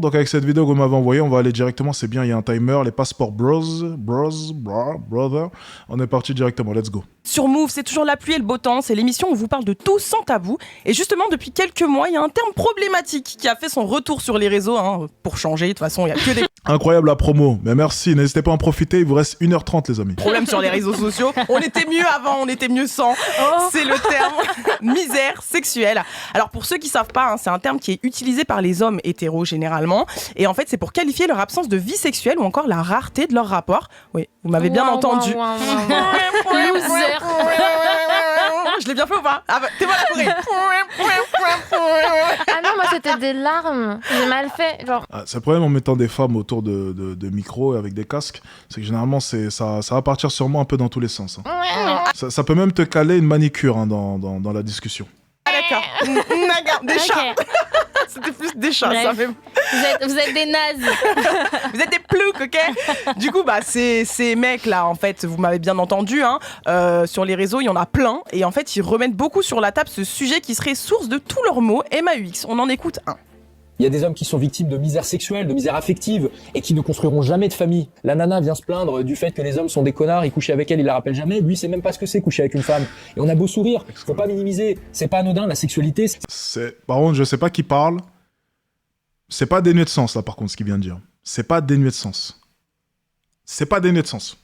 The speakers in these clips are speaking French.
Donc avec cette vidéo que vous m'avez envoyée, on va aller directement, c'est bien, il y a un timer, les passeports brother. On est parti directement, let's go. Sur Move, c'est toujours la pluie et le beau temps, c'est l'émission où on vous parle de tout sans tabou. Et justement, depuis quelques mois, il y a un terme problématique qui a fait son retour sur les réseaux, pour changer, de toute façon, il y a que des Incroyable la promo, mais merci, n'hésitez pas à en profiter, il vous reste 1h30 les amis. problèmes sur les réseaux sociaux. On était mieux avant, on était mieux sans. C'est le terme misère sexuelle. Alors pour ceux qui savent pas, c'est un terme qui est utilisé par les hommes hétéros généralement. Et en fait, c'est pour qualifier leur absence de vie sexuelle ou encore la rareté de leur rapport. Oui, vous m'avez bien entendu. Loser. Je l'ai bien fait ou pas? Ah bah, t'es voilà pour rire. Ah non, moi c'était des larmes. J'ai mal fait. Genre. Ah, c'est le problème en mettant des femmes autour de micros et avec des casques, c'est que généralement ça va partir sûrement un peu dans tous les sens. Ça peut même te caler une manicure dans la discussion. Ah d'accord. Des chats. Ok. C'était plus des chats, Bref. ça fait... Vous êtes des nazes. Vous êtes des ploucs, ok? Du coup, ces mecs-là, en fait, vous m'avez bien entendu, sur les réseaux, il y en a plein. Et en fait, ils remettent beaucoup sur la table ce sujet qui serait source de tous leurs maux. MAUX, on en écoute un. Il y a des hommes qui sont victimes de misère sexuelle, de misère affective, et qui ne construiront jamais de famille. La nana vient se plaindre du fait que les hommes sont des connards, il couche avec elle, il la rappelle jamais. Lui, c'est même pas ce que c'est coucher avec une femme. Et on a beau sourire, faut pas minimiser. C'est pas anodin, la sexualité. Par contre, je sais pas qui parle. C'est pas dénué de sens, là, par contre, ce qu'il vient de dire. C'est pas dénué de sens. C'est pas dénué de sens.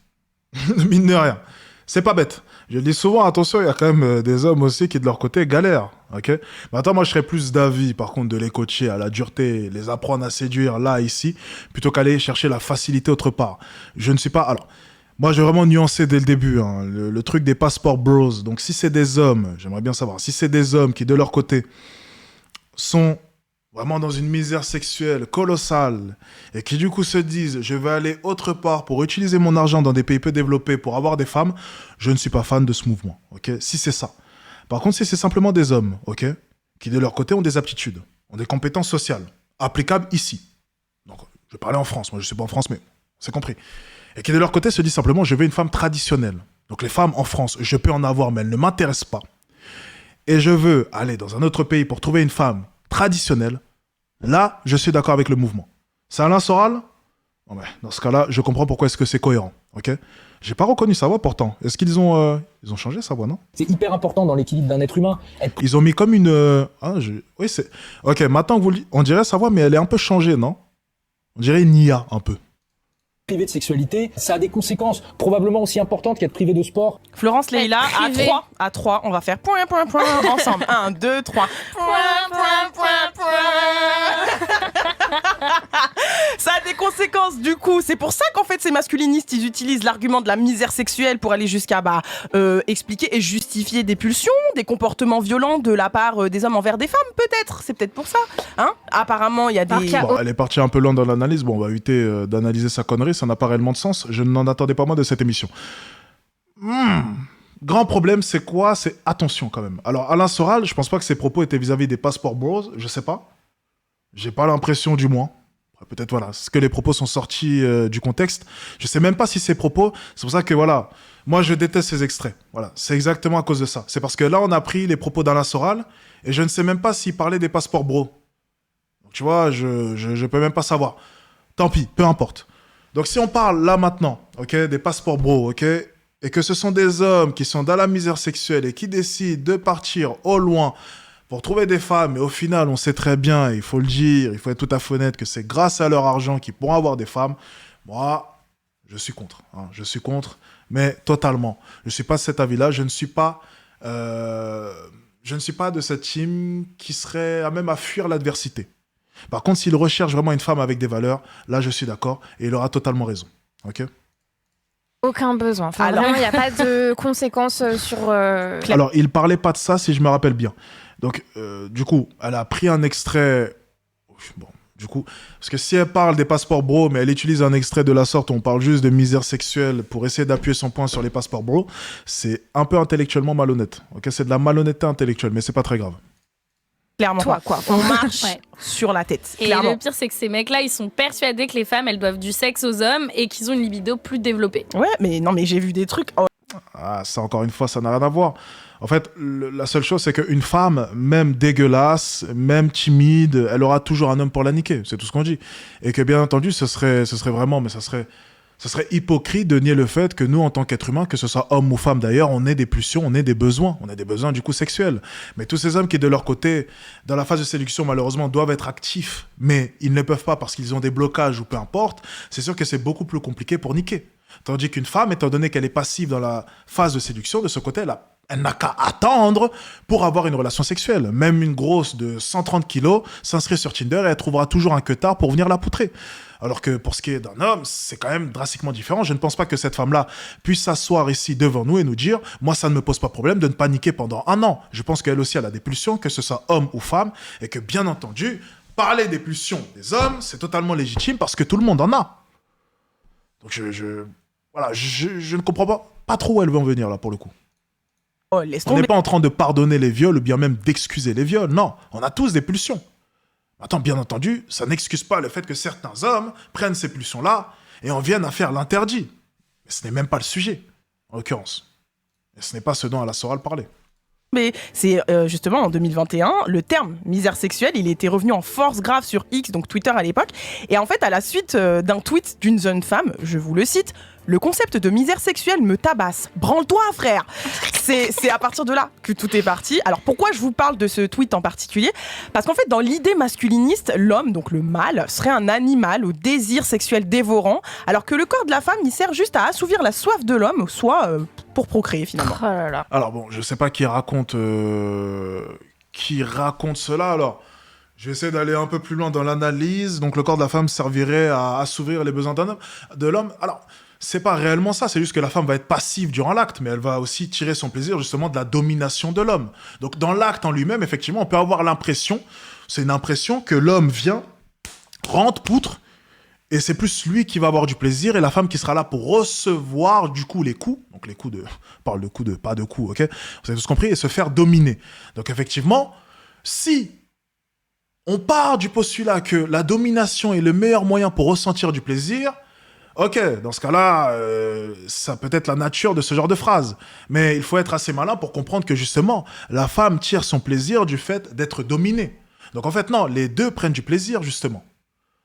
Mine de rien. C'est pas bête. Je le dis souvent, attention, il y a quand même des hommes aussi qui, de leur côté, galèrent. Ok. Mais attends, moi, je serais plus d'avis, par contre, de les coacher à la dureté, les apprendre à séduire là, ici, plutôt qu'aller chercher la facilité autre part. Je ne suis pas... Alors, moi, j'ai vraiment nuancé dès le début, le truc des passports bros. Donc, si c'est des hommes, j'aimerais bien savoir, si c'est des hommes qui, de leur côté, sont vraiment dans une misère sexuelle colossale et qui, du coup, se disent, je vais aller autre part pour utiliser mon argent dans des pays peu développés pour avoir des femmes, je ne suis pas fan de ce mouvement, ok? Si c'est ça. Par contre, si c'est simplement des hommes, ok, qui de leur côté ont des aptitudes, ont des compétences sociales, applicables ici. Donc, je vais parler en France, moi je ne suis pas en France, mais c'est compris. Et qui de leur côté se disent simplement, je veux une femme traditionnelle. Donc les femmes en France, je peux en avoir, mais elles ne m'intéressent pas. Et je veux aller dans un autre pays pour trouver une femme traditionnelle. Là, je suis d'accord avec le mouvement. C'est Alain Soral? Bon, ben, dans ce cas-là, je comprends pourquoi est-ce que c'est cohérent, ok? J'ai pas reconnu sa voix pourtant. Est-ce qu'ils ont changé sa voix, non? C'est hyper important dans l'équilibre d'un être humain. Être Ils ont mis comme une... Oui, c'est... Ok, maintenant que on dirait sa voix, mais elle est un peu changée, non? On dirait une IA, un peu. privé de sexualité, ça a des conséquences probablement aussi importantes qu'être privé de sport. Florence Leïla, Privé. à 3, on va faire point ensemble. 1, 2, 3. Ça a des conséquences du coup. C'est pour ça qu'en fait ces masculinistes ils utilisent l'argument de la misère sexuelle pour aller jusqu'à expliquer et justifier des pulsions, des comportements violents de la part des hommes envers des femmes peut-être. C'est peut-être pour ça. Apparemment il y a des... Bon, elle est partie un peu loin dans l'analyse. Bon, on va éviter d'analyser sa connerie. Ça n'a pas réellement de sens. Je n'en attendais pas moins de cette émission. Grand problème, c'est quoi? C'est attention quand même. Alors Alain Soral, je pense pas que ses propos étaient vis-à-vis des passports bros. Je sais pas. J'ai pas l'impression du moins. Peut-être voilà, est-ce que les propos sont sortis du contexte? Je sais même pas si ces propos... C'est pour ça que voilà, moi je déteste ces extraits. Voilà, c'est exactement à cause de ça. C'est parce que là on a pris les propos d'Alain Soral et je ne sais même pas s'il parlait des passeports bro. Donc, tu vois, je peux même pas savoir. Tant pis, peu importe. Donc si on parle là maintenant, ok, des passeports bro, ok, et que ce sont des hommes qui sont dans la misère sexuelle et qui décident de partir au loin pour trouver des femmes, et au final, on sait très bien, il faut le dire, il faut être tout à fait honnête, que c'est grâce à leur argent qu'ils pourront avoir des femmes. Moi, je suis contre. Je suis contre, mais totalement. Je ne suis pas de cet avis-là. Je ne suis pas de cette team qui serait à même à fuir l'adversité. Par contre, s'il recherche vraiment une femme avec des valeurs, là, je suis d'accord, et il aura totalement raison. Ok ? Aucun besoin. Enfin, Alors... vraiment, il n'y a pas de conséquences sur... Alors, il parlait pas de ça, si je me rappelle bien. Donc, du coup, elle a pris un extrait... Bon, du coup... Parce que si elle parle des passeports bro, mais elle utilise un extrait de la sorte où on parle juste de misère sexuelle pour essayer d'appuyer son point sur les passeports bro, c'est un peu intellectuellement malhonnête. Ok, c'est de la malhonnêteté intellectuelle, mais c'est pas très grave. Clairement, Toi, quoi. On marche Ouais. sur la tête. Et Clairement. le pire, c'est que ces mecs-là, ils sont persuadés que les femmes, elles doivent du sexe aux hommes et qu'ils ont une libido plus développée. Ouais, mais non, mais j'ai vu des trucs. Ah, ça, encore une fois, ça n'a rien à voir. En fait, la seule chose, c'est qu'une femme, même dégueulasse, même timide, elle aura toujours un homme pour la niquer. C'est tout ce qu'on dit. Et que, bien entendu, ce serait vraiment... Mais ça serait hypocrite de nier le fait que nous, en tant qu'êtres humains, que ce soit homme ou femme d'ailleurs, on ait des pulsions, on ait des besoins. On a des besoins, du coup, sexuels. Mais tous ces hommes qui, de leur côté, dans la phase de séduction, malheureusement, doivent être actifs, mais ils ne peuvent pas parce qu'ils ont des blocages ou peu importe, c'est sûr que c'est beaucoup plus compliqué pour niquer. Tandis qu'une femme, étant donné qu'elle est passive dans la phase de séduction, de ce côté, elle n'a qu'à attendre pour avoir une relation sexuelle. Même une grosse de 130 kilos s'inscrit sur Tinder et elle trouvera toujours un queutard pour venir la poutrer. Alors que pour ce qui est d'un homme, c'est quand même drastiquement différent. Je ne pense pas que cette femme-là puisse s'asseoir ici devant nous et nous dire « Moi, ça ne me pose pas problème de ne pas niquer pendant 1 an. » Je pense qu'elle aussi, elle a des pulsions, que ce soit homme ou femme, et que bien entendu, parler des pulsions des hommes, c'est totalement légitime parce que tout le monde en a. Donc je ne comprends pas trop où elle veut en venir là pour le coup. Oh, laisse On n'est tomber. pas en train de pardonner les viols ou bien même d'excuser les viols. Non, on a tous des pulsions. Attends, bien entendu, ça n'excuse pas le fait que certains hommes prennent ces pulsions-là et en viennent à faire l'interdit. Mais ce n'est même pas le sujet, en l'occurrence. Et ce n'est pas ce dont Alla Soral parlait. Mais c'est justement en 2021, le terme misère sexuelle, il était revenu en force grave sur X, donc Twitter à l'époque. Et en fait, à la suite d'un tweet d'une jeune femme, je vous le cite, le concept de misère sexuelle me tabasse. Branle-toi, frère. C'est à partir de là que tout est parti. Alors pourquoi je vous parle de ce tweet en particulier ? Parce qu'en fait, dans l'idée masculiniste, l'homme, donc le mâle, serait un animal au désir sexuel dévorant, alors que le corps de la femme, il sert juste à assouvir la soif de l'homme, soit pour procréer finalement. Oh là là. Alors bon, je sais pas qui raconte cela, alors... Je vais essayer d'aller un peu plus loin dans l'analyse. Donc, le corps de la femme servirait à assouvir les besoins de l'homme. Alors, c'est pas réellement ça. C'est juste que la femme va être passive durant l'acte, mais elle va aussi tirer son plaisir justement de la domination de l'homme. Donc, dans l'acte en lui-même, effectivement, on peut avoir l'impression, c'est une impression que l'homme vient, rentre, poutre, et c'est plus lui qui va avoir du plaisir et la femme qui sera là pour recevoir du coup les coups. Donc, les coups de... On parle de coups de... Pas de coups, ok ? Vous avez tous compris ? Et se faire dominer. Donc, effectivement, si... on part du postulat que la domination est le meilleur moyen pour ressentir du plaisir. Ok, dans ce cas-là, ça peut être la nature de ce genre de phrase. Mais il faut être assez malin pour comprendre que justement, la femme tire son plaisir du fait d'être dominée. Donc en fait, non, les deux prennent du plaisir, justement.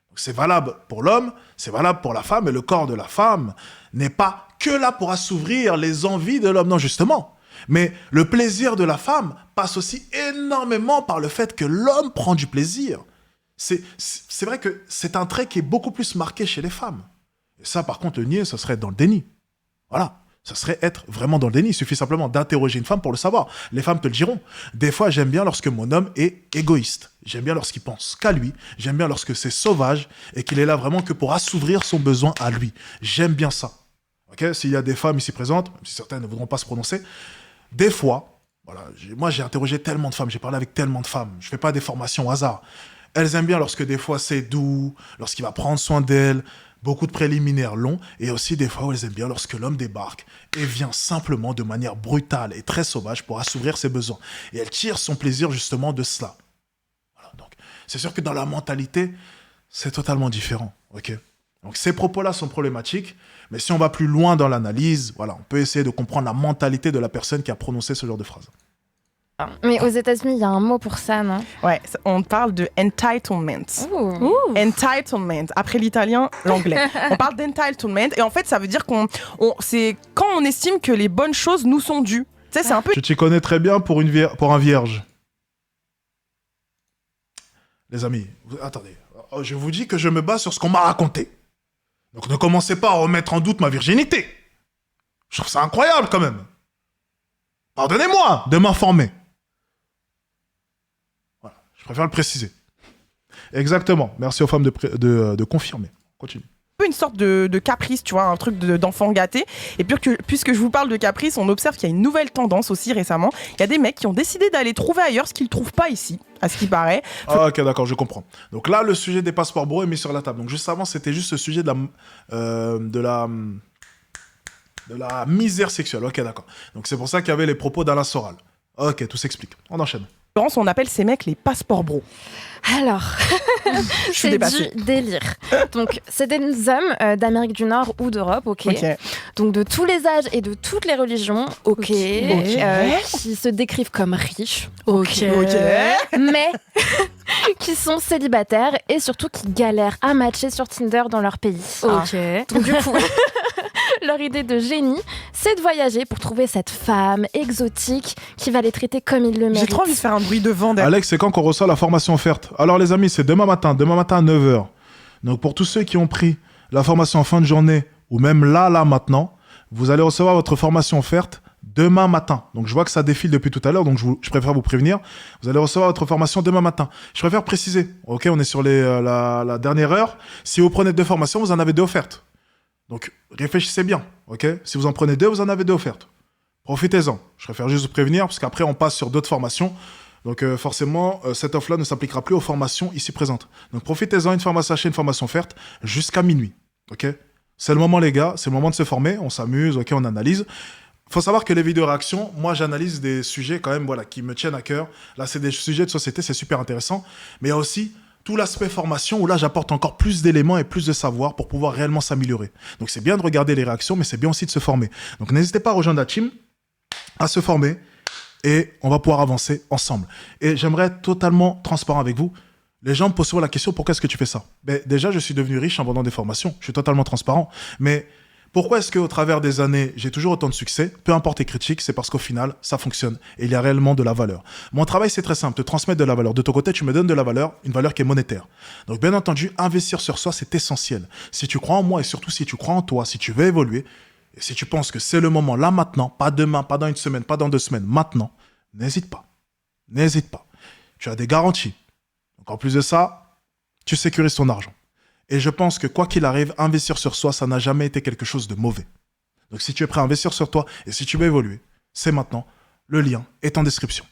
Donc, c'est valable pour l'homme, c'est valable pour la femme, et le corps de la femme n'est pas que là pour assouvir les envies de l'homme. Non, justement. Mais le plaisir de la femme passe aussi énormément par le fait que l'homme prend du plaisir. C'est vrai que c'est un trait qui est beaucoup plus marqué chez les femmes. Et ça, par contre, le nier, ça serait être dans le déni. Voilà. Ça serait être vraiment dans le déni. Il suffit simplement d'interroger une femme pour le savoir. Les femmes te le diront. Des fois, j'aime bien lorsque mon homme est égoïste. J'aime bien lorsqu'il pense qu'à lui. J'aime bien lorsque c'est sauvage et qu'il est là vraiment que pour assouvir son besoin à lui. J'aime bien ça. Ok ? S'il y a des femmes ici présentes, même si certaines ne voudront pas se prononcer, des fois, voilà, moi j'ai interrogé tellement de femmes, j'ai parlé avec tellement de femmes, je fais pas des formations au hasard. Elles aiment bien lorsque des fois c'est doux, lorsqu'il va prendre soin d'elles, beaucoup de préliminaires longs, et aussi des fois où elles aiment bien lorsque l'homme débarque et vient simplement de manière brutale et très sauvage pour assouvir ses besoins. Et elle tire son plaisir justement de cela. Voilà, donc c'est sûr que dans la mentalité, c'est totalement différent, ok ? Donc ces propos-là sont problématiques, mais si on va plus loin dans l'analyse, voilà, on peut essayer de comprendre la mentalité de la personne qui a prononcé ce genre de phrase. Mais aux États-Unis, il y a un mot pour ça, non ? Ouais, on parle de entitlement. Entitlement. Après l'italien, l'anglais. On parle d'entitlement et en fait, ça veut dire c'est quand on estime que les bonnes choses nous sont dues. Tu sais, c'est un peu... Je t'y connais très bien pour un vierge. Les amis, attendez. Je vous dis que je me base sur ce qu'on m'a raconté. Donc ne commencez pas à remettre en doute ma virginité. Je trouve ça incroyable quand même. Pardonnez-moi de m'informer. Voilà, je préfère le préciser. Exactement. Merci aux femmes de confirmer. Continue. Une sorte de caprice, tu vois, un truc d'enfant gâté. Et puis puisque je vous parle de caprice, on observe qu'il y a une nouvelle tendance aussi récemment. Il y a des mecs qui ont décidé d'aller trouver ailleurs ce qu'ils ne trouvent pas ici, à ce qui paraît. Ah, ok, d'accord, je comprends. Donc là, le sujet des passeports bro est mis sur la table. Donc juste avant, c'était juste ce sujet de la misère sexuelle. Ok, d'accord. Donc c'est pour ça qu'il y avait les propos d'Alain Soral. Ok, tout s'explique. On enchaîne. On appelle ces mecs les passeports bro. Alors, Je suis c'est dépassée. du délire. Donc, c'est des hommes d'Amérique du Nord ou d'Europe, ok. Donc, de tous les âges et de toutes les religions, ok. Qui se décrivent comme riches, Ok. mais qui sont célibataires et surtout qui galèrent à matcher sur Tinder dans leur pays. Ok. Donc, du coup, leur idée de génie, c'est de voyager pour trouver cette femme exotique qui va les traiter comme ils le méritent. J'ai trop envie de faire un bruit de vent derrière. Alex, c'est quand qu'on reçoit la formation offerte? Alors les amis, c'est demain matin à 9h. Donc pour tous ceux qui ont pris la formation en fin de journée, ou même là maintenant, vous allez recevoir votre formation offerte demain matin. Donc je vois que ça défile depuis tout à l'heure, donc je préfère vous prévenir. Vous allez recevoir votre formation demain matin. Je préfère préciser, ok, on est sur la dernière heure. Si vous prenez 2 formations, vous en avez 2 offertes. Donc réfléchissez bien, ok? Si vous en prenez 2, vous en avez 2 offertes. Profitez-en. Je préfère juste vous prévenir, parce qu'après on passe sur d'autres formations. Donc forcément, cette offre-là ne s'appliquera plus aux formations ici présentes. Donc profitez-en, une formation achetée, une formation offerte, jusqu'à minuit. Ok? C'est le moment les gars, c'est le moment de se former, on s'amuse, ok, on analyse. Faut savoir que les vidéos réactions, moi j'analyse des sujets quand même voilà, qui me tiennent à cœur. Là c'est des sujets de société, c'est super intéressant. Mais il y a aussi tout l'aspect formation où là j'apporte encore plus d'éléments et plus de savoir pour pouvoir réellement s'améliorer. Donc c'est bien de regarder les réactions, mais c'est bien aussi de se former. Donc n'hésitez pas à rejoindre la team, à se former. Et on va pouvoir avancer ensemble. Et j'aimerais être totalement transparent avec vous. Les gens me posent souvent la question, pourquoi est-ce que tu fais ça? Ben, déjà, je suis devenu riche en vendant des formations. Je suis totalement transparent. Mais pourquoi est-ce qu'au travers des années, j'ai toujours autant de succès? Peu importe les critiques, c'est parce qu'au final, ça fonctionne. Et il y a réellement de la valeur. Mon travail, c'est très simple, te transmettre de la valeur. De ton côté, tu me donnes de la valeur, une valeur qui est monétaire. Donc, bien entendu, investir sur soi, c'est essentiel. Si tu crois en moi et surtout si tu crois en toi, si tu veux évoluer, et si tu penses que c'est le moment, là, maintenant, pas demain, pas dans une semaine, pas dans 2 semaines, maintenant, n'hésite pas. N'hésite pas. Tu as des garanties. Donc, en plus de ça, tu sécurises ton argent. Et je pense que quoi qu'il arrive, investir sur soi, ça n'a jamais été quelque chose de mauvais. Donc, si tu es prêt à investir sur toi et si tu veux évoluer, c'est maintenant. Le lien est en description.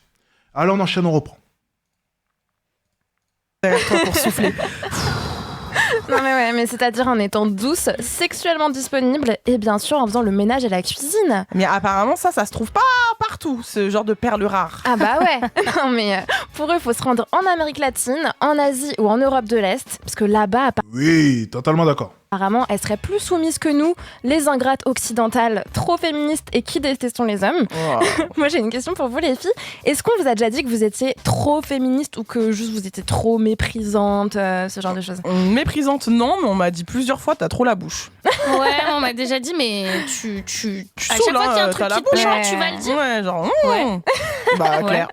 Allez, on enchaîne, on reprend. Derrière toi pour souffler. Non mais c'est-à-dire en étant douce, sexuellement disponible et bien sûr en faisant le ménage et la cuisine. Mais apparemment, ça se trouve pas partout, ce genre de perles rares. Ah bah ouais. Non mais pour eux, il faut se rendre en Amérique latine, en Asie ou en Europe de l'Est, parce que là-bas, Oui, totalement d'accord. apparemment, elles seraient plus soumises que nous, les ingrates occidentales, trop féministes et qui détestons les hommes. Moi, j'ai une question pour vous, les filles. Est-ce qu'on vous a déjà dit que vous étiez trop féministe ou que juste vous étiez trop méprisante, ce genre de choses? Méprisante, non, mais on m'a dit plusieurs fois, t'as trop la bouche. Ouais, on m'a déjà dit, mais tu à chaque saoules, fois qu'il y a un hein, truc t'as la qui te plaît, bouche. tu vas le dire. Ouais, genre. Ouais. Bah, Ouais. clair.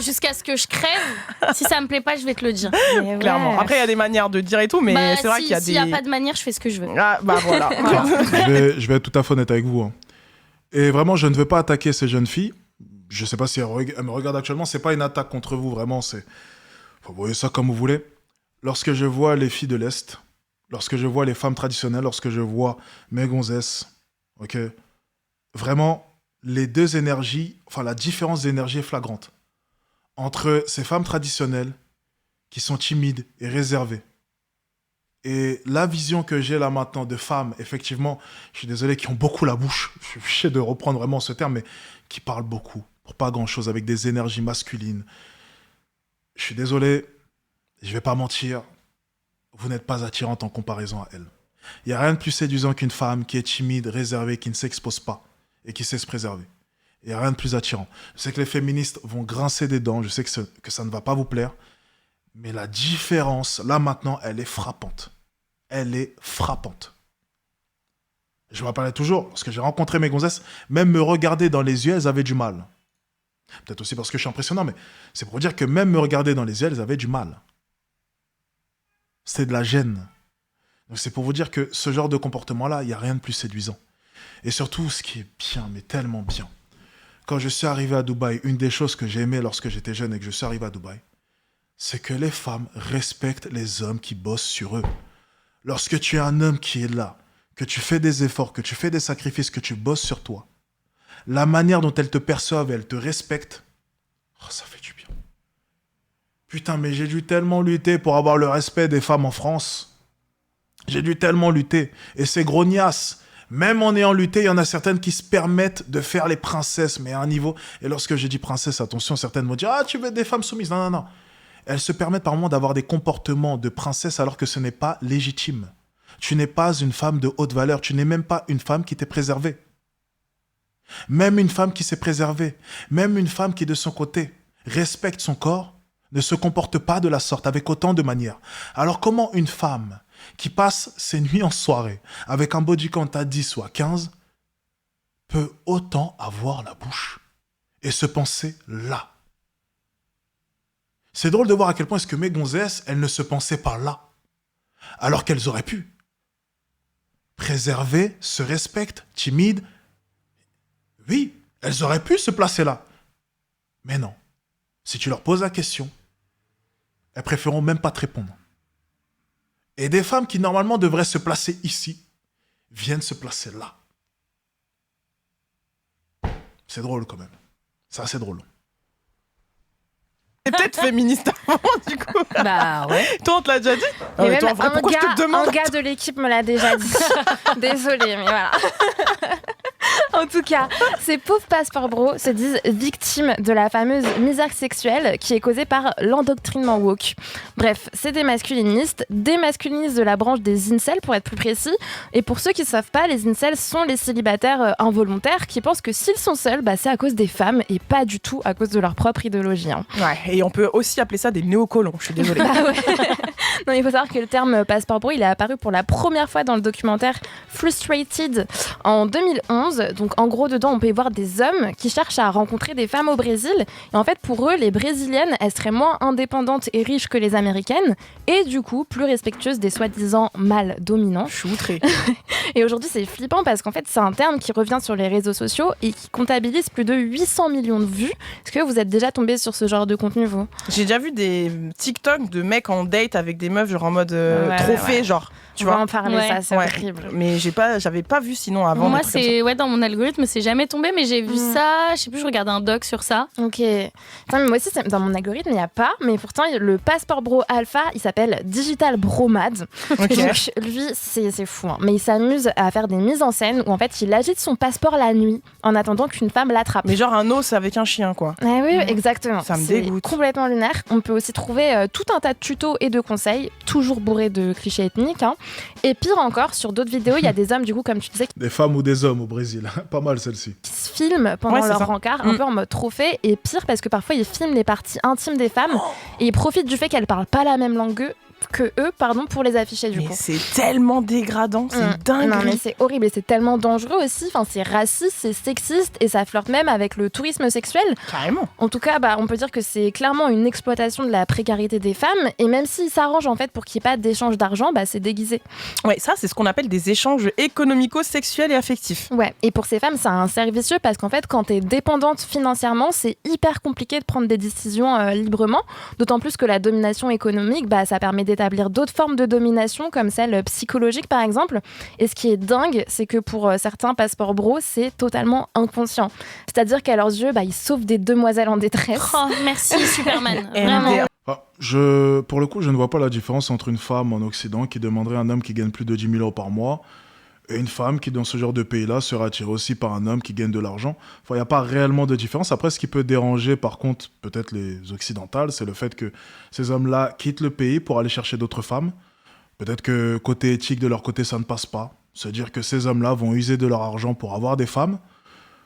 Jusqu'à ce que je crève. Si ça me plaît pas, je vais te le dire. Mais ouais. Clairement. Après, il y a des manières de dire et tout, mais Bah, c'est vrai qu'il y a s'il des. y a pas de manière, je fais ce que je veux. Ah, bah voilà. Je vais être tout à fait honnête avec vous. Hein. Et vraiment, je ne veux pas attaquer ces jeunes filles. Je ne sais pas si elles me regardent actuellement. C'est pas une attaque contre vous, vraiment. Vous voyez ça comme vous voulez. Lorsque je vois les filles de l'Est, lorsque je vois les femmes traditionnelles, lorsque je vois mes gonzesses, ok, vraiment, les deux énergies, enfin la différence d'énergie est flagrante. Entre ces femmes traditionnelles qui sont timides et réservées, et la vision que j'ai là maintenant de femmes, effectivement, je suis désolé, qui ont beaucoup la bouche, je suis fiché de reprendre vraiment ce terme, mais qui parlent beaucoup, pour pas grand-chose, avec des énergies masculines. Je suis désolé, je vais pas mentir, vous n'êtes pas attirante en comparaison à elles. Il n'y a rien de plus séduisant qu'une femme qui est timide, réservée, qui ne s'expose pas et qui sait se préserver. Il n'y a rien de plus attirant. Je sais que les féministes vont grincer des dents, je sais que ça ne va pas vous plaire, mais la différence, là maintenant, elle est frappante. Elle est frappante. Je me rappellerai toujours, lorsque j'ai rencontré mes gonzesses, même me regarder dans les yeux, elles avaient du mal. Peut-être aussi parce que je suis impressionnant, mais c'est pour dire que même me regarder dans les yeux, elles avaient du mal. C'était de la gêne. Donc c'est pour vous dire que ce genre de comportement-là, il n'y a rien de plus séduisant. Et surtout, ce qui est bien, mais tellement bien, quand je suis arrivé à Dubaï, une des choses que j'ai aimées lorsque j'étais jeune et que je suis arrivé à Dubaï, c'est que les femmes respectent les hommes qui bossent sur eux. Lorsque tu es un homme qui est là, que tu fais des efforts, que tu fais des sacrifices, que tu bosses sur toi, la manière dont elles te perçoivent et elles te respectent, oh, ça fait du bien. Putain, mais j'ai dû tellement lutter pour avoir le respect des femmes en France. J'ai dû tellement lutter. Et ces grognasses, Même en ayant lutté, il y en a certaines qui se permettent de faire les princesses, mais à un niveau... Et lorsque je dis princesse, attention, certaines vont dire « Ah, tu veux être des femmes soumises ?» Non, non, non. Elles se permettent par moments d'avoir des comportements de princesse alors que ce n'est pas légitime. Tu n'es pas une femme de haute valeur, tu n'es même pas une femme qui t'est préservée. Même une femme qui s'est préservée, même une femme qui de son côté respecte son corps, ne se comporte pas de la sorte avec autant de manières. Alors comment une femme qui passe ses nuits en soirée avec un body count à 10 ou à 15 peut autant avoir la bouche et se penser là? C'est drôle de voir à quel point est-ce que mes gonzesses, elles ne se pensaient pas là, alors qu'elles auraient pu. Préservées, se respectent, timides. Oui, elles auraient pu se placer là. Mais non. Si tu leur poses la question, elles préféreront même pas te répondre. Et des femmes qui normalement devraient se placer ici, viennent se placer là. C'est drôle quand même. C'est assez drôle. T'es peut-être féministe avant, du coup. Bah ouais. Toi, on te l'a déjà dit? Et même toi, en vrai, pourquoi je te demande? un gars de l'équipe me l'a déjà dit. Désolée, mais voilà. En tout cas, ces pauvres passeports bro se disent victimes de la fameuse misère sexuelle qui est causée par l'endoctrinement woke. Bref, c'est des masculinistes de la branche des incels pour être plus précis. Et pour ceux qui ne savent pas, les incels sont les célibataires involontaires qui pensent que s'ils sont seuls, bah, c'est à cause des femmes et pas du tout à cause de leur propre idéologie. Hein. Ouais, et on peut aussi appeler ça des néocolons, je suis désolée. Bah ouais. Non, il faut savoir que le terme passeport bro, il est apparu pour la première fois dans le documentaire Frustrated en 2011. Donc en gros, dedans, on peut y voir des hommes qui cherchent à rencontrer des femmes au Brésil. Et en fait, pour eux, les brésiliennes, elles seraient moins indépendantes et riches que les américaines. Et du coup, plus respectueuses des soi-disant mâles dominants. Je suis outrée. Et aujourd'hui, c'est flippant parce qu'en fait, c'est un terme qui revient sur les réseaux sociaux et qui comptabilise plus de 800 millions de vues. Est-ce que vous êtes déjà tombé sur ce genre de contenu, vous? J'ai déjà vu des TikTok de mecs en date avec des meufs, genre en mode trophée, genre. Tu vois vas en parler, Ouais. ça, c'est horrible. Mais j'avais pas vu sinon avant. Moi, des trucs comme ça. c'est dans mon algorithme, c'est jamais tombé, mais j'ai vu ça. Je sais plus, je regardais un doc sur ça. Ok. Enfin, mais moi aussi, dans mon algorithme, il n'y a pas. Mais pourtant, le passeport bro alpha, il s'appelle Digital Bromad. Ok. Donc, lui, c'est fou. Hein. Mais il s'amuse à faire des mises en scène où, en fait, il agite son passeport la nuit en attendant qu'une femme l'attrape. Mais genre un os avec un chien, quoi. Ah oui, exactement. Ça me c'est dégoûte. complètement lunaire. On peut aussi trouver tout un tas de tutos et de conseils, toujours bourrés de clichés ethniques. Hein. Et pire encore, sur d'autres vidéos, il y a des hommes, du coup, comme tu disais, Des femmes ou des hommes au Brésil. Pas mal celle-ci. qui se filment pendant Ouais, c'est leur ça. rencard, un peu en mode trophée. Et pire, parce que parfois, ils filment les parties intimes des femmes et ils profitent du fait qu'elles parlent pas la même langue que eux, pour les afficher, du Mais coup. c'est tellement dégradant, c'est dingue. Non, mais c'est horrible et c'est tellement dangereux aussi. Enfin, c'est raciste, c'est sexiste et ça flirte même avec le tourisme sexuel. Carrément. En tout cas, on peut dire que c'est clairement une exploitation de la précarité des femmes. Et même s'ils s'arrangent en fait pour qu'il n'y ait pas d'échange d'argent, c'est déguisé. Ouais, ça, c'est ce qu'on appelle des échanges économico-sexuels et affectifs. Ouais. Et pour ces femmes, c'est un cercle vicieux parce qu'en fait, quand t'es dépendante financièrement, c'est hyper compliqué de prendre des décisions librement. D'autant plus que la domination économique, ça permet d'établir d'autres formes de domination, comme celle psychologique par exemple. Et ce qui est dingue, c'est que pour certains passeports bro, c'est totalement inconscient. C'est-à-dire qu'à leurs yeux, ils sauvent des demoiselles en détresse. Oh, merci Superman. Et Vraiment. MDR. Pour le coup, je ne vois pas la différence entre une femme en Occident qui demanderait à un homme qui gagne plus de 10 000 euros par mois et une femme qui, dans ce genre de pays-là, sera attirée aussi par un homme qui gagne de l'argent. Il n'y a pas réellement de différence. Après, ce qui peut déranger, par contre, peut-être les occidentales, c'est le fait que ces hommes-là quittent le pays pour aller chercher d'autres femmes. Peut-être que côté éthique, de leur côté, ça ne passe pas. C'est-à-dire que ces hommes-là vont user de leur argent pour avoir des femmes,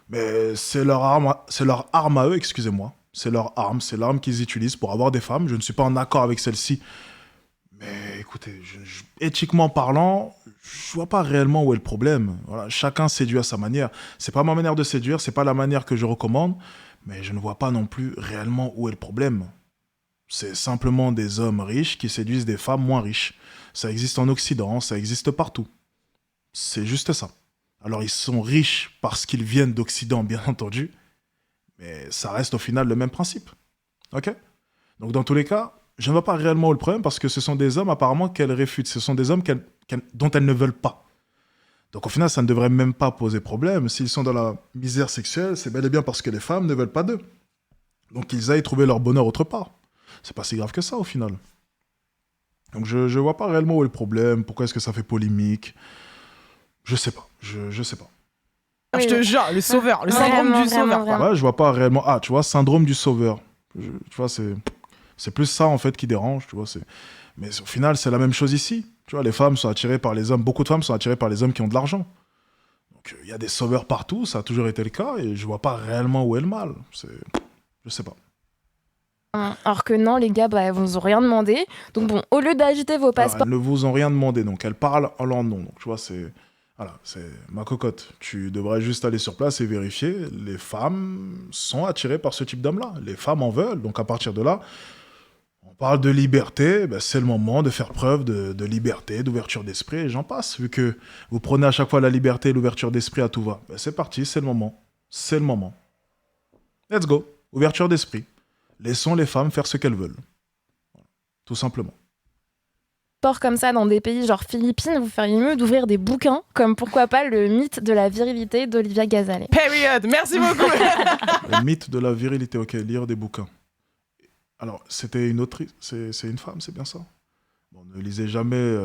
mais c'est leur arme à eux, excusez-moi. C'est leur arme, c'est l'arme qu'ils utilisent pour avoir des femmes. Je ne suis pas en accord avec celle-ci. Mais écoutez, éthiquement parlant, je vois pas réellement où est le problème. Voilà, chacun séduit à sa manière. C'est pas ma manière de séduire, c'est pas la manière que je recommande, mais je ne vois pas non plus réellement où est le problème. C'est simplement des hommes riches qui séduisent des femmes moins riches. Ça existe en Occident, ça existe partout. C'est juste ça. Alors ils sont riches parce qu'ils viennent d'Occident, bien entendu, mais ça reste au final le même principe. Ok ? Donc dans tous les cas, je ne vois pas réellement où le problème parce que ce sont des hommes apparemment qu'elles réfutent. Ce sont des hommes dont elles ne veulent pas. Donc au final, ça ne devrait même pas poser problème. S'ils sont dans la misère sexuelle, c'est bel et bien parce que les femmes ne veulent pas d'eux. Donc qu'ils aillent trouver leur bonheur autre part. C'est pas si grave que ça au final. Donc je vois pas réellement où est le problème. Pourquoi est-ce que ça fait polémique ? Je sais pas. Je sais pas. Ah, je te jure, le sauveur, le syndrome Vraiment, du sauveur. vraiment, quoi. Ouais, je vois pas réellement. Ah, tu vois, syndrome du sauveur. Tu vois, c'est plus ça en fait qui dérange. Tu vois, mais au final, c'est la même chose ici. Tu vois, les femmes sont attirées par les hommes. Beaucoup de femmes sont attirées par les hommes qui ont de l'argent. Donc, il y a des sauveurs partout. Ça a toujours été le cas. Et je vois pas réellement où est le mal. Je sais pas. Alors que non, les gars, bah, elles vous ont rien demandé. Donc bon, au lieu d'agiter vos Alors, passeports, elles ne vous ont rien demandé. Donc, elles parlent en leur nom. Donc, tu vois, voilà, c'est ma cocotte. Tu devrais juste aller sur place et vérifier. Les femmes sont attirées par ce type d'homme-là. Les femmes en veulent. Donc, à partir de là, on parle de liberté. Ben, c'est le moment de faire preuve de liberté, d'ouverture d'esprit. Et j'en passe. Vu que vous prenez à chaque fois la liberté et l'ouverture d'esprit à tout va. Ben, c'est parti, c'est le moment. C'est le moment. Let's go. Ouverture d'esprit. Laissons les femmes faire ce qu'elles veulent. Voilà. Tout simplement. comme ça dans des pays genre Philippines, vous feriez mieux d'ouvrir des bouquins, comme pourquoi pas le mythe de la virilité d'Olivia Gazale. Period. Merci beaucoup. Le mythe de la virilité. Ok, lire des bouquins. Alors, c'était une autrice. C'est une femme, c'est bien ça? Bon, ne lisez jamais...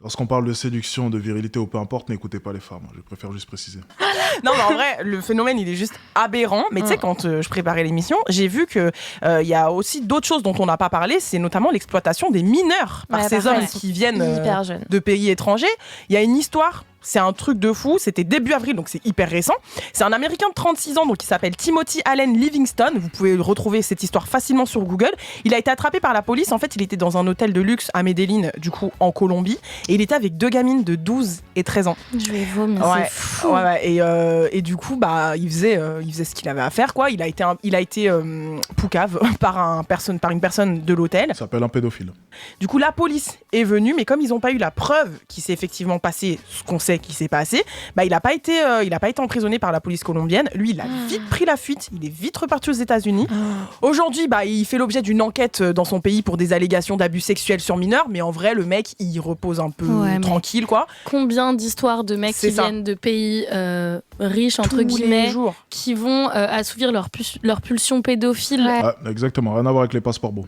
Lorsqu'on parle de séduction, de virilité ou peu importe, n'écoutez pas les femmes. Je préfère juste préciser. Non, mais en vrai, le phénomène, il est juste aberrant. Mais tu sais, quand je préparais l'émission, j'ai vu qu'il y a aussi d'autres choses dont on n'a pas parlé. C'est notamment l'exploitation des mineurs par ces hommes qui viennent hyper jeunes. de pays étrangers. Il y a une histoire. C'est un truc de fou, c'était début avril, donc c'est hyper récent. C'est un Américain de 36 ans, donc il s'appelle Timothy Allen Livingston. Vous pouvez retrouver cette histoire facilement sur Google. Il a été attrapé par la police. En fait, il était dans un hôtel de luxe à Medellín, du coup, en Colombie. Et il était avec 2 gamines de 12 et 13 ans. Je vais vomir, Ouais, c'est fou. et du coup, bah, il faisait ce qu'il avait à faire, quoi. Il a été poucave par une personne de l'hôtel. Ça s'appelle un pédophile. Du coup, la police est venue, mais comme ils n'ont pas eu la preuve qu'il s'est effectivement passé ce qu'on sait qu'il s'est passé, bah, il n'a pas été emprisonné par la police colombienne. Lui, il a vite pris la fuite. Il est vite reparti aux États-Unis. Aujourd'hui, bah, il fait l'objet d'une enquête dans son pays pour des allégations d'abus sexuels sur mineurs, mais en vrai, le mec, il repose un peu tranquille, quoi. Combien d'histoires de mecs qui viennent de pays riches, entre Tous guillemets, les jours. qui vont assouvir leur pulsion pédophile Ah, exactement, rien à voir avec les passeports beaux.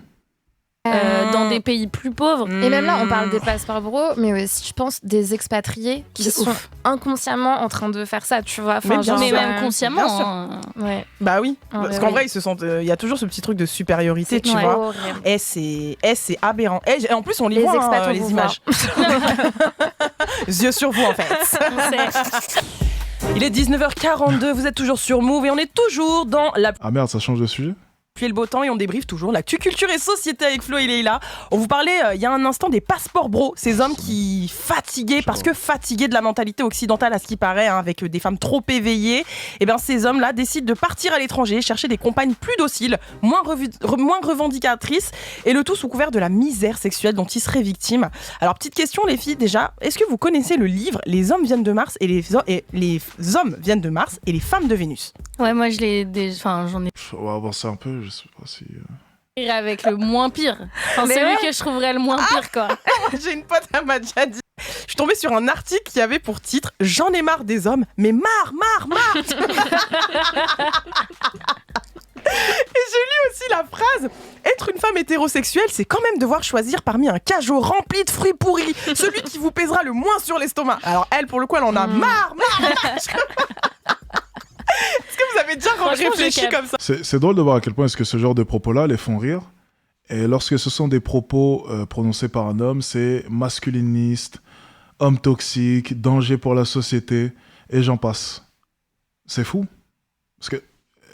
dans des pays plus pauvres. Et même là, on parle des passeports bro, mais aussi, je pense, des expatriés qui sont inconsciemment en train de faire ça, tu vois. Enfin, Mais bien Mais sûr. même consciemment. Bien sûr. hein. Ouais. Bah oui, Ah, parce ouais, qu'en oui. vrai, ils se sentent. Il y a toujours ce petit truc de supériorité, tu Ouais. vois. Horrible. Et c'est aberrant. Et en plus, on les Les voit, expats, on les vous images. Yeux sur vous, en fait. Il est 19h42, vous êtes toujours sur Move et on est toujours dans la Ah merde, ça change de sujet? pluie et le beau temps et on débriefe toujours l'actu culture et société avec Flo et Leïla. On vous parlait il y a un instant des passeports bro, ces hommes qui fatigués de la mentalité occidentale à ce qui paraît, hein, avec des femmes trop éveillées, et bien ces hommes-là décident de partir à l'étranger, chercher des compagnes plus dociles, moins revendicatrices, et le tout sous couvert de la misère sexuelle dont ils seraient victimes. Alors petite question les filles déjà, est-ce que vous connaissez le livre Les hommes viennent de Mars et les hommes viennent de Mars et les femmes de Vénus? Ouais, moi j'en ai On va avancer un peu, je sais pas si... pire avec le moins pire. Enfin, Mais celui ouais. que je trouverais le moins pire, quoi. J'ai une pote, elle m'a déjà dit. Je suis tombée sur un article qui avait pour titre J'en ai marre des hommes, mais marre. Et j'ai lu aussi la phrase Être une femme hétérosexuelle, c'est quand même devoir choisir parmi un cajot rempli de fruits pourris, celui qui vous pèsera le moins sur l'estomac. Alors elle, pour le coup, elle en a marre. Est-ce que vous avez déjà Franchement, réfléchi je capte. comme ça? C'est drôle de voir à quel point est-ce que ce genre de propos-là les font rire. Et lorsque ce sont des propos prononcés par un homme, c'est masculiniste, homme toxique, danger pour la société, et j'en passe. C'est fou. Parce que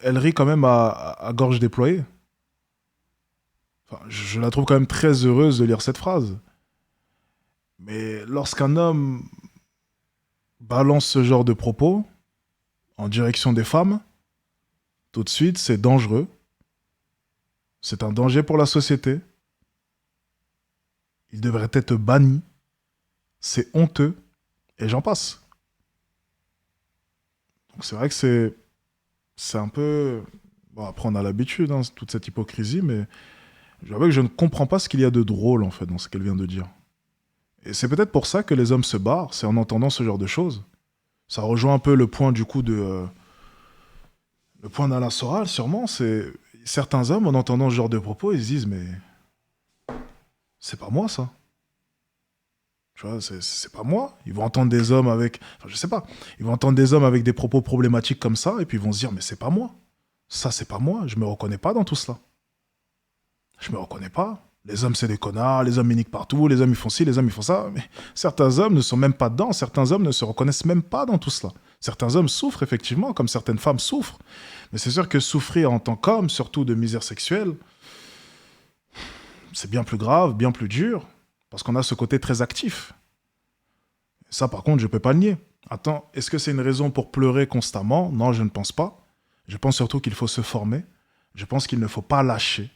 elle rit quand même à gorge déployée. Enfin, je la trouve quand même très heureuse de lire cette phrase. Mais lorsqu'un homme balance ce genre de propos en direction des femmes, tout de suite, c'est dangereux. C'est un danger pour la société. Il devrait être banni. C'est honteux. Et j'en passe. Donc c'est vrai que c'est un peu... Bon, après, on a l'habitude, hein, toute cette hypocrisie, mais j'avoue que je ne comprends pas ce qu'il y a de drôle, en fait, dans ce qu'elle vient de dire. Et c'est peut-être pour ça que les hommes se barrent, c'est en entendant ce genre de choses. Ça rejoint un peu le point, du coup, de... le point d'Alain Soral, sûrement, c'est... Certains hommes, en entendant ce genre de propos, ils se disent « Mais... c'est pas moi, ça. » Tu vois, c'est pas moi. Ils vont entendre des hommes avec... Enfin, je sais pas. Ils vont entendre des hommes avec des propos problématiques comme ça, et puis ils vont se dire, mais c'est pas moi. Ça, c'est pas moi. Je me reconnais pas dans tout cela. Je me reconnais pas. Les hommes, c'est des connards. Les hommes, ils niquent partout. Les hommes, ils font ci, les hommes, ils font ça. Mais certains hommes ne sont même pas dedans. Certains hommes ne se reconnaissent même pas dans tout cela. Certains hommes souffrent, effectivement, comme certaines femmes souffrent. Mais c'est sûr que souffrir en tant qu'homme, surtout de misère sexuelle, c'est bien plus grave, bien plus dur. Parce qu'on a ce côté très actif. Ça, par contre, je ne peux pas le nier. Attends, est-ce que c'est une raison pour pleurer constamment? Non, je ne pense pas. Je pense surtout qu'il faut se former. Je pense qu'il ne faut pas lâcher.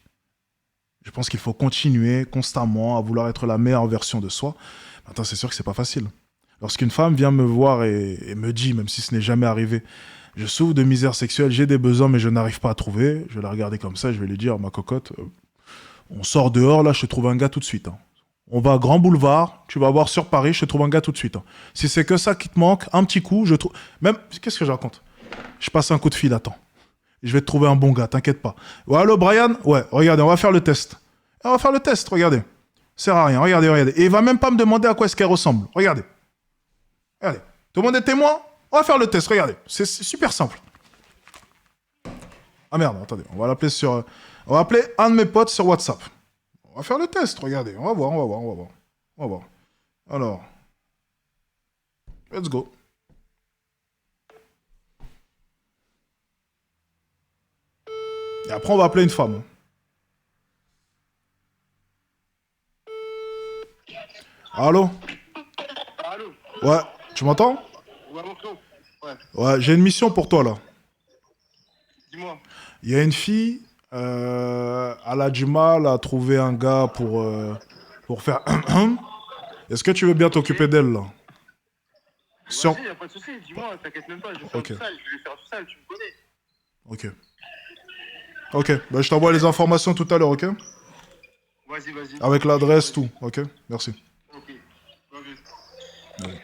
Je pense qu'il faut continuer constamment à vouloir être la meilleure version de soi. Attends, c'est sûr que c'est pas facile. Lorsqu'une femme vient me voir et me dit, même si ce n'est jamais arrivé, je souffre de misère sexuelle, j'ai des besoins, mais je n'arrive pas à trouver, je vais la regarder comme ça, je vais lui dire, ma cocotte, on sort dehors, là, je te trouve un gars tout de suite. Hein. On va à Grand Boulevard, tu vas voir sur Paris, je te trouve un gars tout de suite. Hein. Si c'est que ça qui te manque, un petit coup, je trouve... Même, qu'est-ce que je raconte? Je passe un coup de fil, attends. Je vais te trouver un bon gars, t'inquiète pas. Ouais, allô, Brian? Ouais, regardez, on va faire le test. On va faire le test, regardez. Sert à rien, regardez, regardez. Et il va même pas me demander à quoi est-ce qu'elle ressemble. Regardez. Regardez. Tout le monde est témoin? On va faire le test, regardez. C'est super simple. Ah merde, attendez, on va l'appeler sur... On va appeler un de mes potes sur WhatsApp. On va faire le test, regardez. On va voir, on va voir, on va voir. On va voir. Alors. Let's go. Et après, on va appeler une femme. Allô? Allô? Ouais, tu m'entends? Ouais, mon frère. Ouais, Ouais, j'ai une mission pour toi, là. dis-moi. Il y a une fille, elle a du mal à trouver un gars pour faire... Est-ce que tu veux bien t'occuper d'elle, là? Sur... Vas-y, y'a pas de soucis, dis-moi, t'inquiète même pas, je vais faire Ok. tout seul, je vais faire tout seul, tu me connais. Ok. Ok, bah, je t'envoie les informations tout à l'heure, ok? Vas-y, vas-y. Avec l'adresse, tout, ok? Merci. Ok, vas-y.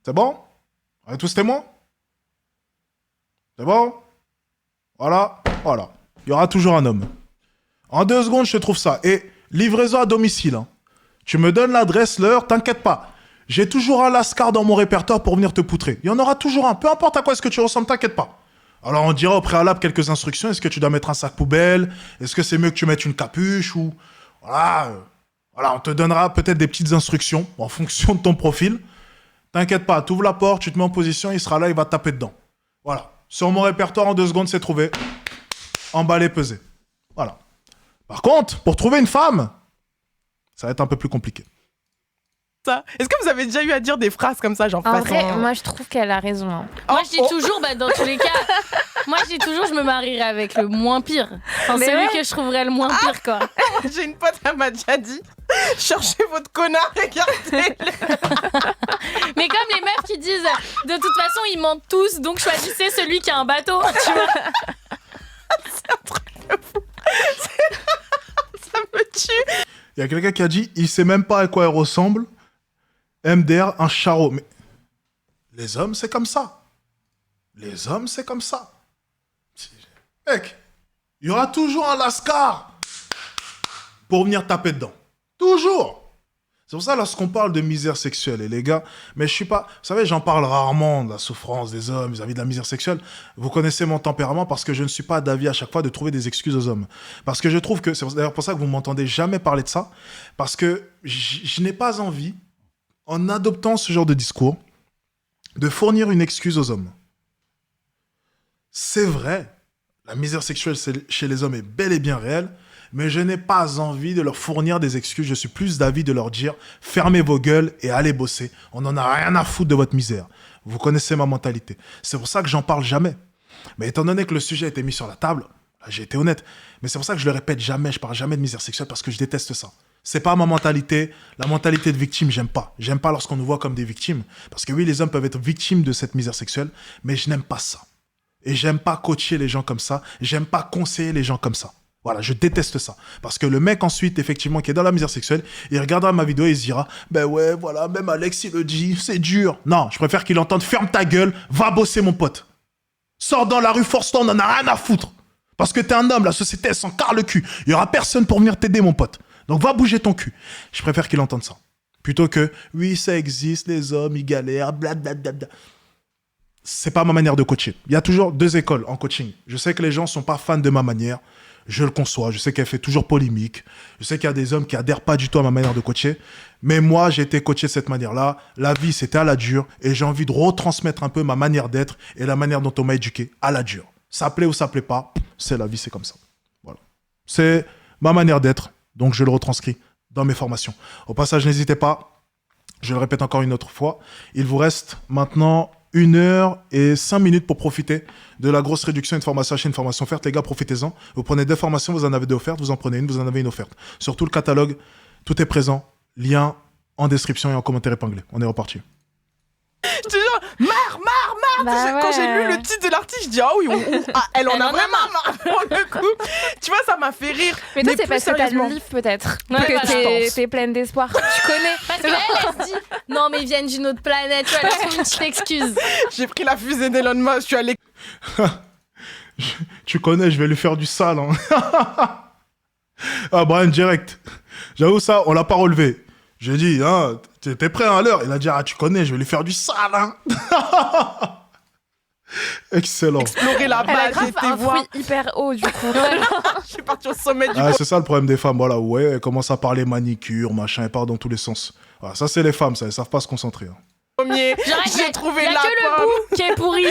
C'est bon? On est tous témoins? C'est bon? Voilà, voilà. Il y aura toujours un homme. En 2 secondes, je te trouve ça. Et livraison à domicile. Hein. Tu me donnes l'adresse, l'heure, t'inquiète pas. J'ai toujours un lascar dans mon répertoire pour venir te poutrer. Il y en aura toujours un. Peu importe à quoi est-ce que tu ressembles, t'inquiète pas. Alors on dira au préalable quelques instructions. Est-ce que tu dois mettre un sac poubelle? Est-ce que c'est mieux que tu mettes une capuche ou... Voilà, voilà, on te donnera peut-être des petites instructions en fonction de ton profil. T'inquiète pas, tu ouvres la porte, tu te mets en position, il sera là, il va te taper dedans. Voilà. Sur mon répertoire, en 2 secondes, c'est trouvé. Emballé, pesé. Voilà. Par contre, pour trouver une femme, ça va être un peu plus compliqué. Ça. Est-ce que vous avez déjà eu à dire des phrases comme ça, genre En façon... vrai, moi je trouve qu'elle a raison. Hein. Moi, je dis toujours, bah, dans tous les cas, moi, je dis toujours, je me marierai avec le moins pire. Enfin, Mais celui ouais. que je trouverais le moins pire, quoi. J'ai une pote, elle m'a déjà dit cherchez votre connard, regardez. Mais comme les meufs qui disent, de toute façon, ils mentent tous, donc choisissez celui qui a un bateau, tu vois. C'est un truc de fou. Ça me tue. Il y a quelqu'un qui a dit, il sait même pas à quoi elle ressemble. MDR, un charreau. Mais les hommes, c'est comme ça. Les hommes, c'est comme ça. Mec, il y aura toujours un lascar pour venir taper dedans. Toujours. C'est pour ça, lorsqu'on parle de misère sexuelle, et les gars, mais je suis pas... Vous savez, j'en parle rarement de la souffrance des hommes vis-à-vis de la misère sexuelle. Vous connaissez mon tempérament parce que je ne suis pas d'avis à chaque fois de trouver des excuses aux hommes. Parce que je trouve que... C'est d'ailleurs pour ça que vous m'entendez jamais parler de ça. Parce que je n'ai pas envie, en adoptant ce genre de discours, de fournir une excuse aux hommes. C'est vrai, la misère sexuelle chez les hommes est bel et bien réelle, mais je n'ai pas envie de leur fournir des excuses. Je suis plus d'avis de leur dire « Fermez vos gueules et allez bosser. On n'en a rien à foutre de votre misère. » Vous connaissez ma mentalité. C'est pour ça que j'en parle jamais. Mais étant donné que le sujet a été mis sur la table, là, j'ai été honnête. Mais c'est pour ça que je le répète jamais, je parle jamais de misère sexuelle parce que je déteste ça. C'est pas ma mentalité. La mentalité de victime, j'aime pas. J'aime pas lorsqu'on nous voit comme des victimes. Parce que oui, les hommes peuvent être victimes de cette misère sexuelle, mais je n'aime pas ça. Et j'aime pas coacher les gens comme ça. J'aime pas conseiller les gens comme ça. Voilà, je déteste ça. Parce que le mec, ensuite, effectivement, qui est dans la misère sexuelle, il regardera ma vidéo et il se dira, ben ouais, voilà, même Alex, il le dit, c'est dur. Non, je préfère qu'il entende, ferme ta gueule, va bosser, mon pote. Sors dans la rue, force-toi, on en a rien à foutre. Parce que t'es un homme, la société, elle s'en carre le cul. Il y aura personne pour venir t'aider, mon pote. Donc va bouger ton cul. Je préfère qu'il entende ça. Plutôt que, oui, ça existe, les hommes, ils galèrent, blablabla. C'est pas ma manière de coacher. Il y a toujours 2 écoles en coaching. Je sais que les gens sont pas fans de ma manière. Je le conçois. Je sais qu'elle fait toujours polémique. Je sais qu'il y a des hommes qui adhèrent pas du tout à ma manière de coacher. Mais moi, j'ai été coaché de cette manière-là. La vie, c'était à la dure. Et j'ai envie de retransmettre un peu ma manière d'être et la manière dont on m'a éduqué à la dure. Ça plaît ou ça plaît pas. C'est la vie, c'est comme ça. Voilà. C'est ma manière d'être. Donc, je le retranscris dans mes formations. Au passage, n'hésitez pas. Je le répète encore une autre fois. Il vous reste maintenant 1 heure et 5 minutes pour profiter de la grosse réduction, une formation achetée, une formation offerte. Les gars, profitez-en. Vous prenez 2 formations, vous en avez 2 offertes, vous en prenez une, vous en avez une offerte. Sur tout le catalogue, tout est présent. Lien en description et en commentaire épinglé. On est reparti. Je te jure, marre. Bah Quand j'ai ouais. lu le titre de l'article, je dis ah oui, elle en a vraiment marre pour le coup. Tu vois, ça m'a fait rire. Mais toi, c'est plus parce que t'as sérieusement. le livre, peut-être. Ouais, que voilà, je pense. t'es pleine d'espoir. Tu connais. Parce qu'elle, elle se dit non, mais ils viennent d'une autre planète, tu vois, elle trouve une petite excuse. J'ai pris la fusée d'Elon Musk, je suis allée. Tu connais, je vais lui faire du sale. Hein. Ah, Brian, direct. J'avoue, ça, on l'a pas relevé. J'ai dit, hein, t'es prêt à l'heure? Il a dit, ah, tu connais, je vais lui faire du sale. Hein. Excellent. Explorer la Elle a base, grave j'étais un voir. fruit hyper haut, du coup. Je suis partie au sommet du Ah, c'est ça le problème des femmes. Voilà, ouais, elles commencent à parler manicure, machin, elles partent dans tous les sens. Voilà, ça, c'est les femmes, ça, elles savent pas se concentrer. Hein. premier. J'arrête, J'ai trouvé y a la que le pomme. bout qui est pourri.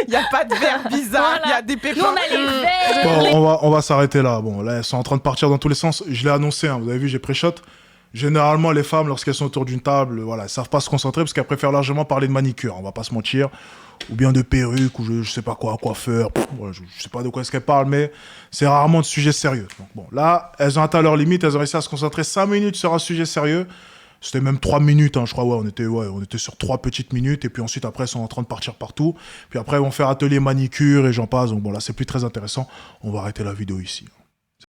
Il n'y a pas de verbe bizarre, il Voilà. y a des Nous, pépins. on a les verres. Bon, on va s'arrêter là. Bon, là, elles sont en train de partir dans tous les sens. Je l'ai annoncé, hein, vous avez vu, j'ai pré-shot. Généralement, les femmes, lorsqu'elles sont autour d'une table, voilà, elles savent pas se concentrer parce qu'elles préfèrent largement parler de manicure, on va pas se mentir. Ou bien de perruque, ou je sais pas quoi, coiffeur. Voilà, je sais pas de quoi est-ce qu'elles parlent, mais c'est rarement de sujets sérieux. Donc, bon, là, elles ont atteint leur limite, elles ont réussi à se concentrer 5 minutes sur un sujet sérieux. C'était même 3 minutes, hein, je crois, on était sur 3 petites minutes, et puis ensuite, après, elles sont en train de partir partout. Puis après, ils vont faire atelier manicure, et j'en passe. Donc bon, là, c'est plus très intéressant. On va arrêter la vidéo ici.